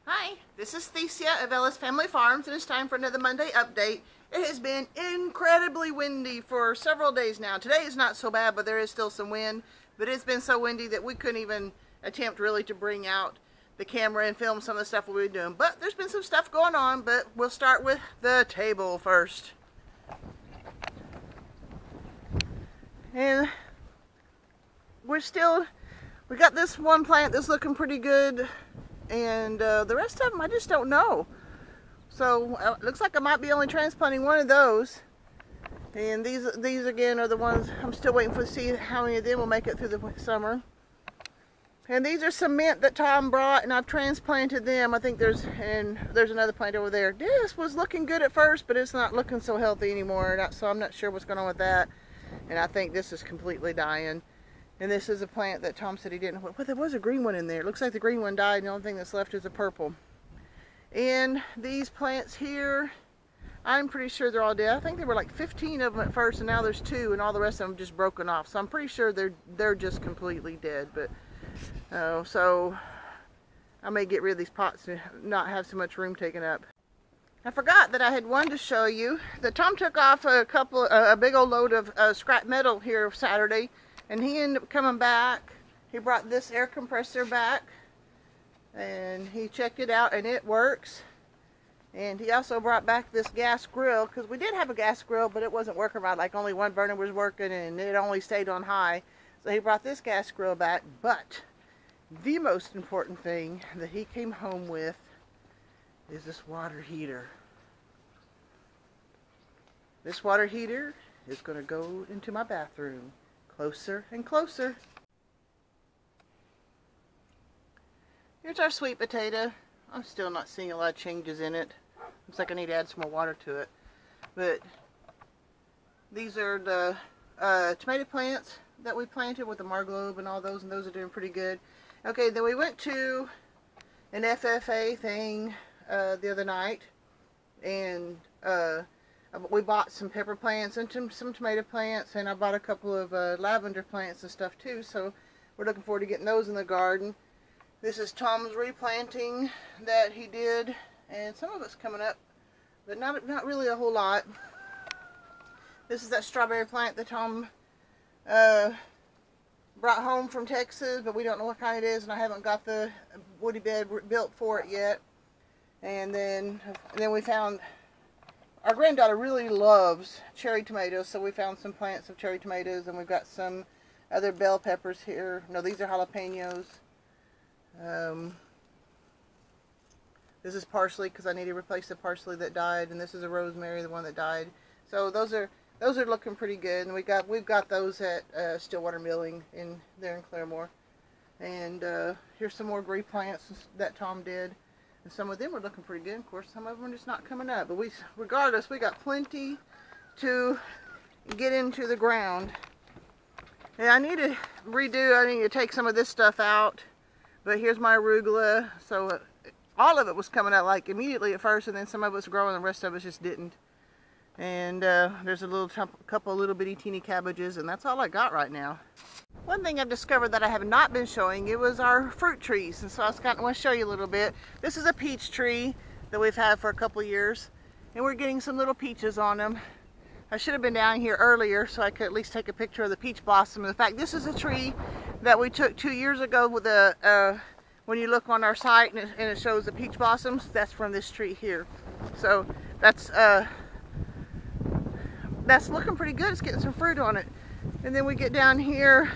Hi, this is Thesia of Ellis Family Farms, and it's time for another Monday update. It has been incredibly windy for several days now. Today is not so bad, but there is still some wind. But it's been so windy that we couldn't even attempt really to bring out the camera and film some of the stuff we've been doing. But there's been some stuff going on, but we'll start with the table first. And we got this one plant that's looking pretty good. And the rest of them, I just don't know. So it looks like I might be only transplanting one of those. And these again are the ones I'm still waiting to see how many of them will make it through the summer. And these are some mint that Tom brought, and I've transplanted them. I think there's another plant over there. This was looking good at first, but it's not looking so healthy anymore. So I'm not sure what's going on with that. And I think this is completely dying. And this is a plant that Tom said he didn't. Well, there was a green one in there. It looks like the green one died, and the only thing that's left is a purple. And these plants here, I'm pretty sure they're all dead. I think there were like 15 of them at first, and now there's 2, and all the rest of them just broken off. So I'm pretty sure they're just completely dead. But so I may get rid of these pots and not have so much room taken up. I forgot that I had one to show you. That Tom took off a big old load of scrap metal here Saturday. And he ended up coming back. He brought this air compressor back, and he checked it out, and it works. And he also brought back this gas grill, because we did have a gas grill, but it wasn't working right. Like only one burner was working, and it only stayed on high. So he brought this gas grill back. But the most important thing that he came home with is this water heater. This water heater is going to go into my bathroom. Closer and closer. Here's our sweet potato. I'm still not seeing a lot of changes in it. Looks like I need to add some more water to it. But these are the tomato plants that we planted with the Marglobe and all those, and those are doing pretty good. Okay, then we went to an FFA thing the other night, and we bought some pepper plants and some tomato plants, and I bought a couple of lavender plants and stuff too, so we're looking forward to getting those in the garden. This is Tom's replanting that he did, and some of it's coming up, but not really a whole lot. This is that strawberry plant that Tom brought home from Texas, but we don't know what kind it is, and I haven't got the woody bed built for it yet. And then we found... Our granddaughter really loves cherry tomatoes, so we found some plants of cherry tomatoes, and we've got some other bell peppers here. No, these are jalapenos. This is parsley, because I need to replace the parsley that died, and this is a rosemary, the one that died. So those are looking pretty good, and we've got those at Stillwater Milling there in Claremore. And here's some more green plants that Tom did. And some of them are looking pretty good. Of course, some of them are just not coming up. But regardless, we got plenty to get into the ground. And I need to take some of this stuff out. But here's my arugula. So all of it was coming out like immediately at first, and then some of it's growing, and the rest of it just didn't. And there's a couple of little bitty teeny cabbages, and that's all I got right now. One thing I've discovered that I have not been showing you was our fruit trees, and so I want to show you a little bit. This is a peach tree that we've had for a couple of years, and we're getting some little peaches on them. I should have been down here earlier so I could at least take a picture of the peach blossom. In fact, this is a tree that we took 2 years ago with when you look on our site and it shows the peach blossoms. That's from this tree here. So that's looking pretty good. It's getting some fruit on it. And then we get down here,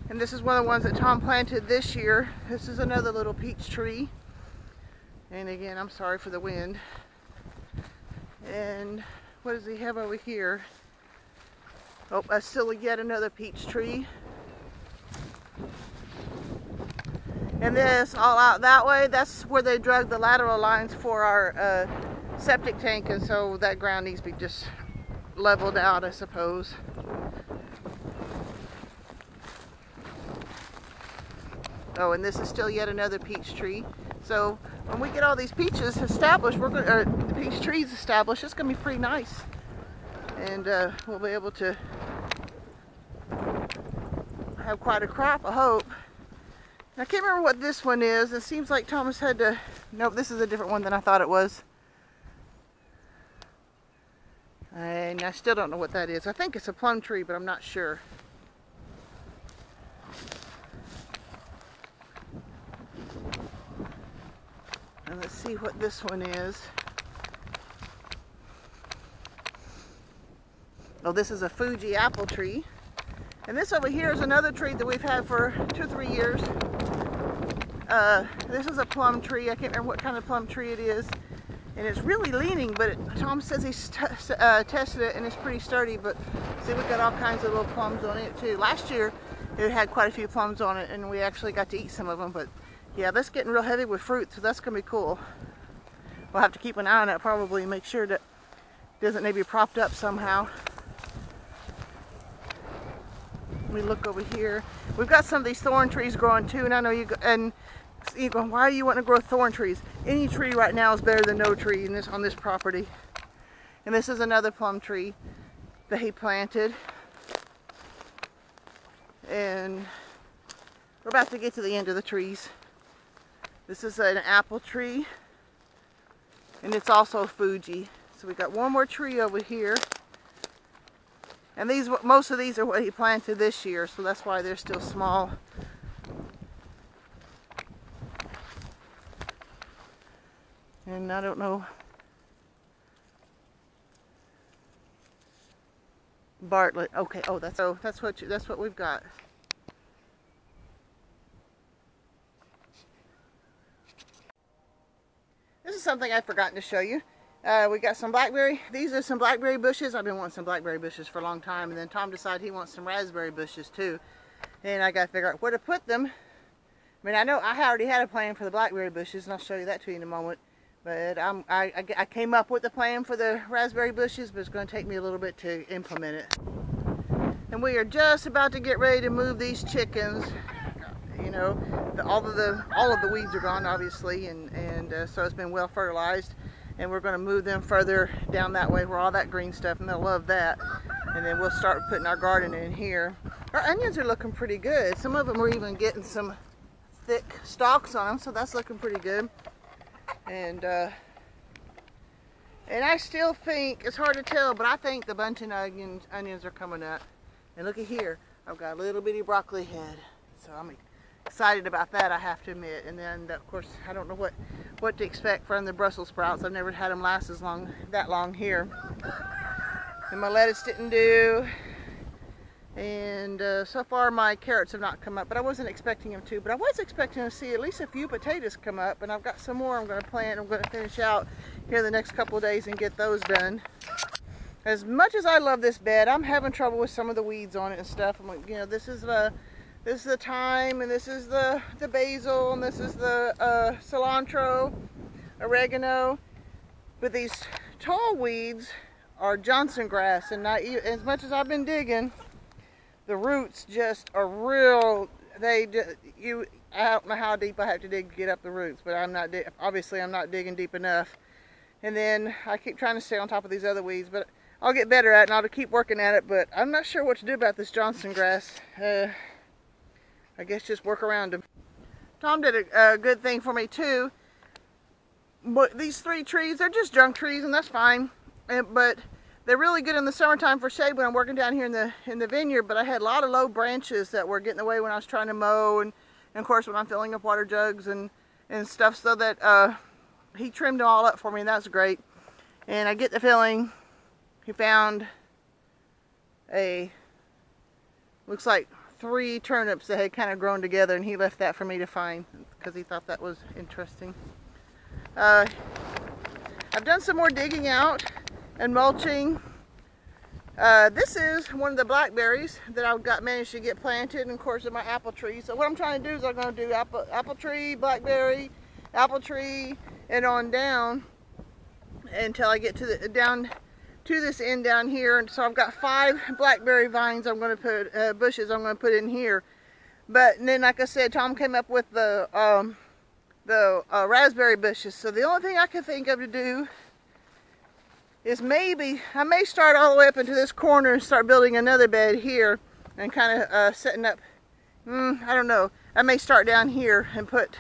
and this is one of the ones that Tom planted this year. This is another little peach tree. And again, I'm sorry for the wind. And what does he have over here? Oh, that's still yet another peach tree. And this all out that way, that's where they drug the lateral lines for our septic tank, and so that ground needs to be just leveled out, I suppose. Oh, and this is still yet another peach tree. So when we get all these peaches established, the peach trees established, it's going to be pretty nice. And we'll be able to have quite a crop, I hope. I can't remember what this one is. It seems like Thomas had to... Nope, this is a different one than I thought it was. And I still don't know what that is. I think it's a plum tree, but I'm not sure. And let's see what this one is. Oh, this is a Fuji apple tree. And this over here is another tree that we've had for 2 or 3 years. This is a plum tree. I can't remember what kind of plum tree it is. And it's really leaning, but Tom says he's tested it and it's pretty sturdy. But see, we've got all kinds of little plums on it too. Last year, it had quite a few plums on it, and we actually got to eat some of them. But yeah, that's getting real heavy with fruit, so that's going to be cool. We'll have to keep an eye on it probably and make sure that it doesn't maybe propped up somehow. We look over here. We've got some of these thorn trees growing too, and I know you go, why do you want to grow thorn trees? Any tree right now is better than no tree on this property. And this is another plum tree that he planted. And we're about to get to the end of the trees. This is an apple tree, and it's also Fuji. So we got one more tree over here. And most of these are what he planted this year, so that's why they're still small. And I don't know. Bartlett. Okay. Oh, that's what we've got. This is something I've forgotten to show you. We got some blackberry. These are some blackberry bushes. I've been wanting some blackberry bushes for a long time, and then Tom decided he wants some raspberry bushes too. And I got to figure out where to put them. I mean, I know I already had a plan for the blackberry bushes, and I'll show you that to you in a moment. But I came up with the plan for the raspberry bushes, but it's going to take me a little bit to implement it. And we are just about to get ready to move these chickens. You know, all of the weeds are gone, obviously, and so it's been well fertilized. And we're going to move them further down that way where all that green stuff, and they'll love that. And then we'll start putting our garden in here. Our onions are looking pretty good. Some of them are even getting some thick stalks on them, so that's looking pretty good. And I still think, it's hard to tell, but I think the bunting onions are coming up. And looky here, I've got a little bitty broccoli head. So I'm excited about that, I have to admit. And then, of course, I don't know what to expect from the Brussels sprouts. I've never had them last that long here. And my lettuce didn't do. And so far my carrots have not come up, but I wasn't expecting them to. But I was expecting to see at least a few potatoes come up, and I've got some more I'm going to plant. I'm going to finish out here the next couple of days and get those done. As much as I love this bed, I'm having trouble with some of the weeds on it and stuff. I'm like, you know, this is the thyme, and this is the basil, and this is the cilantro, oregano. But these tall weeds are Johnson grass, and not even, as much as I've been digging, the roots just are real. I don't know how deep I have to dig to get up the roots, but obviously I'm not digging deep enough. And then I keep trying to stay on top of these other weeds, but I'll get better at it, and I'll keep working at it. But I'm not sure what to do about this Johnson grass. I guess just work around them. Tom did a good thing for me too. But these 3 trees, they're just junk trees, and that's fine. But they're really good in the summertime for shade when I'm working down here in the vineyard. But I had a lot of low branches that were getting away when I was trying to mow, and of course when I'm filling up water jugs and stuff. So that he trimmed them all up for me, and that's great. And I get the feeling he found looks like 3 turnips that had kind of grown together, and he left that for me to find because he thought that was interesting. I've done some more digging out and mulching. This is one of the blackberries that I've managed to get planted, and of course in my apple tree. So what I'm trying to do is I'm going to do apple tree, blackberry, apple tree, and on down until I get to down to this end down here. And so I've got 5 blackberry vines I'm going to put, bushes I'm going to put in here. But then, like I said, Tom came up with the raspberry bushes. So the only thing I can think of to do is maybe I may start all the way up into this corner and start building another bed here and kind of setting up, I don't know. I may start down here and put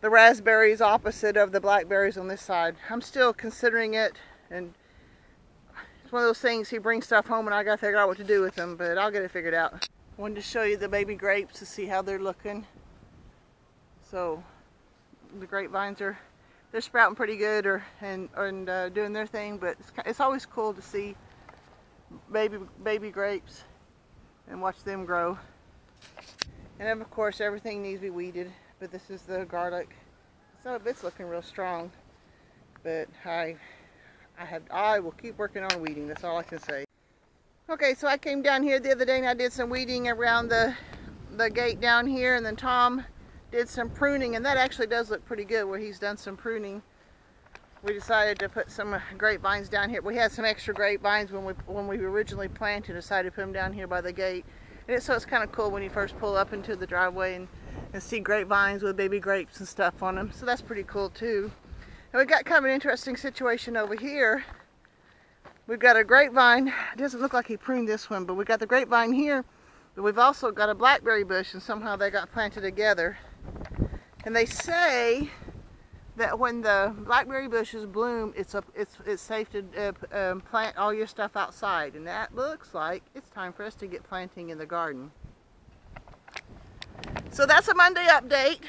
the raspberries opposite of the blackberries on this side. I'm still considering it, and it's one of those things, he brings stuff home and I gotta figure out what to do with them, but I'll get it figured out. I wanted to show you the baby grapes to see how they're looking. So the grapevines they're sprouting pretty good and doing their thing, but it's always cool to see baby grapes and watch them grow. And then of course everything needs to be weeded, but this is the garlic. So it's looking real strong, but I will keep working on weeding. That's all I can say. Okay, so I came down here the other day and I did some weeding around the gate down here, and then Tom did some pruning, and that actually does look pretty good where he's done some pruning. We decided to put some grapevines down here. We had some extra grapevines when we originally planted, decided to put them down here by the gate. And so it's kind of cool when you first pull up into the driveway and see grapevines with baby grapes and stuff on them. So that's pretty cool too. And we've got kind of an interesting situation over here. We've got a grapevine. It doesn't look like he pruned this one, but we've got the grapevine here. But we've also got a blackberry bush, and somehow they got planted together. And they say that when the blackberry bushes bloom, it's safe to plant all your stuff outside. And that looks like it's time for us to get planting in the garden. So that's a Monday update.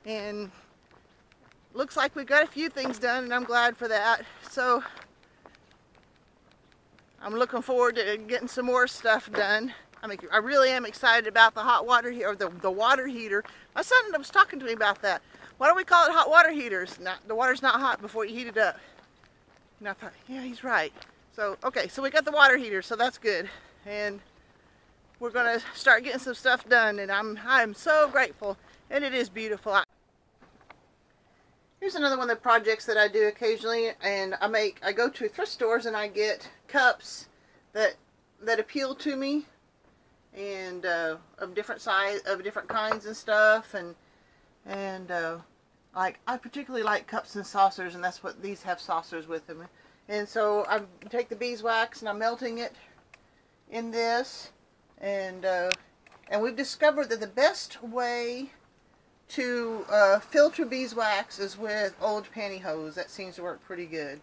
And looks like we've got a few things done, and I'm glad for that. So I'm looking forward to getting some more stuff done. I really am excited about the hot water heater, or the water heater. My son was talking to me about that. Why do we call it hot water heaters? The water's not hot before you heat it up. And I thought, yeah, he's right. So, okay, so we got the water heater, so that's good. And we're gonna start getting some stuff done, and I'm so grateful, and it is beautiful. Here's another one of the projects that I do occasionally, and I go to thrift stores and I get cups that appeal to me, and of different size, of different kinds and stuff, and like I particularly like cups and saucers, and that's what these have, saucers with them. And so I take the beeswax and I'm melting it in this, and we've discovered that the best way to filter beeswax is with old pantyhose. That seems to work pretty good.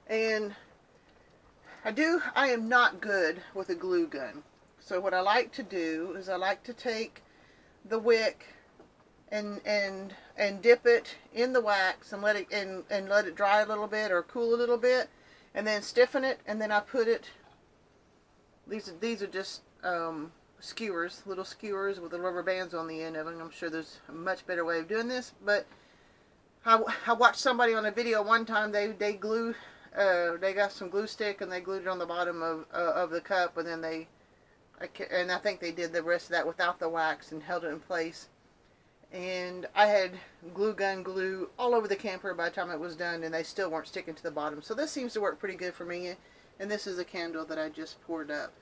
And I am not good with a glue gun. So what I like to do is I like to take the wick and dip it in the wax and let it dry a little bit or cool a little bit, and then stiffen it, and then I put it. These are just skewers, little skewers with the rubber bands on the end of them. I'm sure there's a much better way of doing this, but I watched somebody on a video one time. They got some glue stick and they glued it on the bottom of the cup, and then I think they did the rest of that without the wax and held it in place. And I had glue gun glue all over the camper by the time it was done, and they still weren't sticking to the bottom. So this seems to work pretty good for me. And this is a candle that I just poured up.